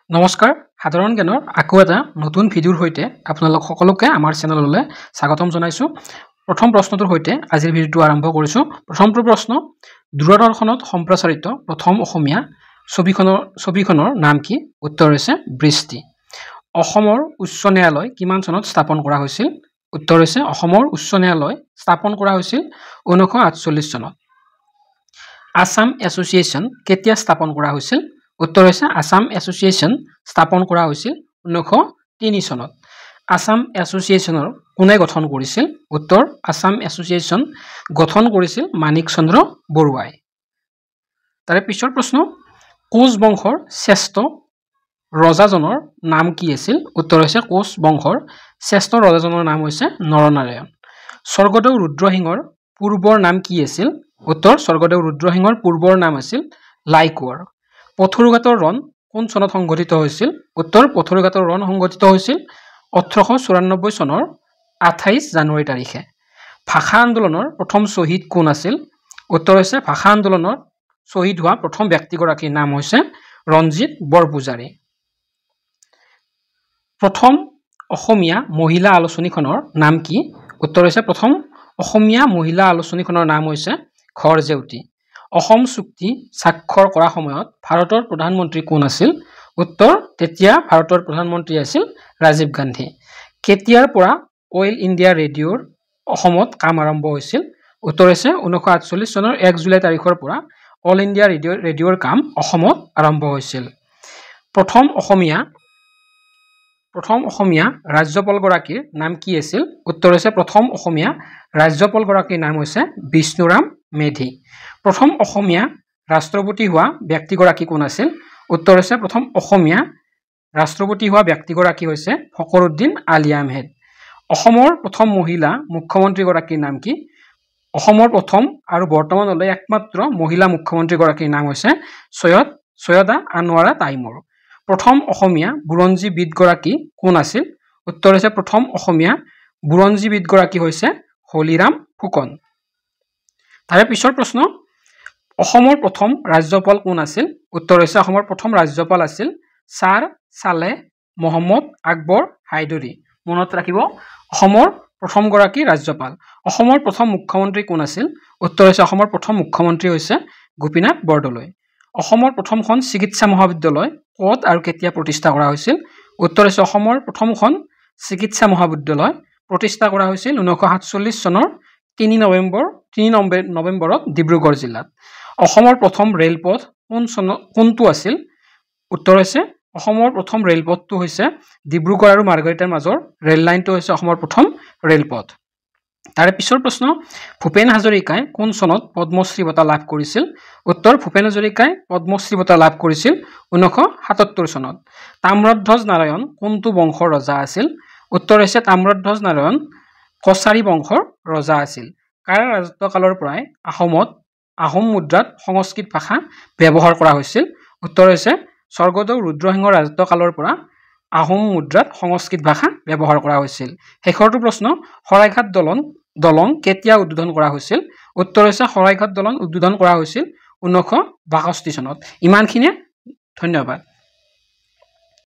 নমস্কাৰ সাধাৰণ জ্ঞানৰ আকৌ এটা নতুন ভিডিঅ'ৰ সৈতে আপোনালোক সকলোকে আমাৰ চেনেললৈ স্বাগতম জনাইছো। প্ৰথম প্ৰশ্নটোৰ সৈতে আজিৰ ভিডিঅ'টো আৰম্ভ কৰিছো। প্ৰথমটো প্ৰশ্ন, দূৰদৰ্শনত সম্প্ৰচাৰিত প্ৰথম অসমীয়া ছবিখনৰ নাম কি? উত্তৰ হৈছে বৃষ্টি। অসমৰ উচ্চ ন্যায়ালয় কিমান চনত স্থাপন কৰা হৈছিল? উত্তৰ হৈছে অসমৰ উচ্চ ন্যায়ালয় স্থাপন কৰা হৈছিল 1948 চনত। আসাম এছ'চিয়েশ্যন কেতিয়া স্থাপন কৰা হৈছিল? উত্তৰ হৈছে আসাম এছ'চিয়েশ্যন স্থাপন কৰা হৈছিল 1903 চনত। আসাম এছ'চিয়েশ্যনৰ কোনে গঠন কৰিছিল? উত্তৰ আসাম এছ'চিয়েশ্যন গঠন কৰিছিল মানিক চন্দ্ৰ বৰুৱাই। তাৰে পিছৰ প্ৰশ্ন, কোচ বংশৰ শ্ৰেষ্ঠ ৰজাজনৰ নাম কি আছিল? উত্তৰ হৈছে কোচ বংশৰ শ্ৰেষ্ঠ ৰজাজনৰ নাম হৈছে নৰনাৰায়ণ। স্বৰ্গদেউ ৰুদ্ৰসিংহৰ পূৰ্বৰ নাম কি আছিল? উত্তৰ স্বৰ্গদেউ ৰুদ্ৰসিংহৰ পূৰ্বৰ নাম আছিল লাই কোঁৱৰ। পথৰুঘাটৰ ৰণ কোন চনত সংঘটিত হৈছিল? উত্তৰ পথৰুঘাটৰ ৰণ সংঘটিত হৈছিল 1894 চনৰ 28 জানুৱাৰী তাৰিখে। ভাষা আন্দোলনৰ প্ৰথম শ্বহীদ কোন আছিল? উত্তৰ হৈছে ভাষা আন্দোলনত শ্বহীদ হোৱা প্ৰথম ব্যক্তিগৰাকীৰ নাম হৈছে ৰঞ্জিত বৰপূজাৰী। প্ৰথম অসমীয়া মহিলা আলোচনীখনৰ নাম কি? উত্তৰ হৈছে প্ৰথম অসমীয়া মহিলা আলোচনীখনৰ নাম হৈছে ঘৰ জেউতী। অসম চুক্তি স্বাক্ষৰ কৰা সময়ত ভাৰতৰ প্ৰধানমন্ত্ৰী কোন আছিল? উত্তৰ তেতিয়া ভাৰতৰ প্ৰধানমন্ত্ৰী আছিল ৰাজীৱ গান্ধী। কেতিয়াৰ পৰা অইল ইণ্ডিয়া ৰেডিঅ'ৰ অসমত কাম আৰম্ভ হৈছিল? উত্তৰ হৈছে 1948 চনৰ 1 জুলাই তাৰিখৰ পৰা অল ইণ্ডিয়া ৰেডিঅ'ৰ কাম অসমত আৰম্ভ হৈছিল। প্ৰথম অসমীয়া ৰাজ্যপালগৰাকীৰ নাম কি আছিল? উত্তৰ হৈছে প্ৰথম অসমীয়া ৰাজ্যপালগৰাকীৰ নাম হৈছে বিষ্ণুৰাম মেধি। প্ৰথম অসমীয়া ৰাষ্ট্ৰপতি হোৱা ব্যক্তিগৰাকী কোন আছিল? উত্তৰ হৈছে প্ৰথম অসমীয়া ৰাষ্ট্ৰপতি হোৱা ব্যক্তিগৰাকী হৈছে ফখৰুদ্দিন আলি আহমেদ। অসমৰ প্ৰথম মহিলা মুখ্যমন্ত্ৰীগৰাকীৰ নাম কি? অসমৰ প্ৰথম আৰু বৰ্তমানলৈ একমাত্ৰ মহিলা মুখ্যমন্ত্ৰীগৰাকীৰ নাম হৈছে ছৈয়দা আনোৱাৰা তাইমুৰ। প্ৰথম অসমীয়া বুৰঞ্জীবিদগৰাকী কোন আছিল? উত্তৰ হৈছে প্ৰথম অসমীয়া বুৰঞ্জীবিদগৰাকী হৈছে হলিৰাম ফুকন। তাৰে পিছৰ প্ৰশ্ন, অসমৰ প্ৰথম ৰাজ্যপাল কোন আছিল? উত্তৰ হৈছে অসমৰ প্ৰথম ৰাজ্যপাল আছিল ছাৰ ছালেহ মহম্মদ আকবৰ হাইদৰি। মনত ৰাখিব, অসমৰ প্ৰথমগৰাকী ৰাজ্যপাল। অসমৰ প্ৰথম মুখ্যমন্ত্ৰী কোন আছিল? উত্তৰ হৈছে অসমৰ প্ৰথম মুখ্যমন্ত্ৰী হৈছে গোপীনাথ বৰদলৈ। অসমৰ প্ৰথমখন চিকিৎসা মহাবিদ্যালয় ক'ত আৰু কেতিয়া প্ৰতিষ্ঠা কৰা হৈছিল? উত্তৰ হৈছে অসমৰ প্ৰথমখন চিকিৎসা মহাবিদ্যালয় প্ৰতিষ্ঠা কৰা হৈছিল 1947 চনৰ 3 নৱেম্বৰত ডিব্ৰুগড় জিলাত। অসমৰ প্ৰথম ৰেলপথ কোনটো আছিল? উত্তৰ হৈছে অসমৰ প্ৰথম ৰেলপথটো হৈছে ডিব্ৰুগড় আৰু মাৰ্ঘেৰিটাৰ মাজৰ ৰেল লাইনটো হৈছে অসমৰ প্ৰথম ৰেলপথ। তাৰে পিছৰ প্ৰশ্ন, ভূপেন হাজৰিকাই কোন চনত পদ্মশ্ৰী বঁটা লাভ কৰিছিল? উত্তৰ ভূপেন হাজৰিকাই পদ্মশ্ৰী বঁটা লাভ কৰিছিল 1977 চনত। তাম্ৰধ্বজ নাৰায়ণ কোনটো বংশৰ ৰজা আছিল? উত্তৰ হৈছে তাম্ৰধ্বজ নাৰায়ণ কছাৰী বংশৰ ৰজা আছিল। কাৰ ৰাজত্বকালৰ পৰাই আহোম মুদ্ৰাত সংস্কৃত ভাষা ব্যৱহাৰ কৰা হৈছিল? উত্তৰ হৈছে স্বৰ্গদেউ ৰুদ্ৰসিংহৰ ৰাজত্বকালৰ পৰা আহোম মুদ্ৰাত সংস্কৃত ভাষা ব্যৱহাৰ কৰা হৈছিল। শেষৰটো প্ৰশ্ন, শৰাইঘাট দলং কেতিয়া উদ্বোধন কৰা হৈছিল? উত্তৰ হৈছে শৰাইঘাট দলং উদ্বোধন কৰা হৈছিল 1962 চনত। ইমানখিনিয়ে, ধন্যবাদ।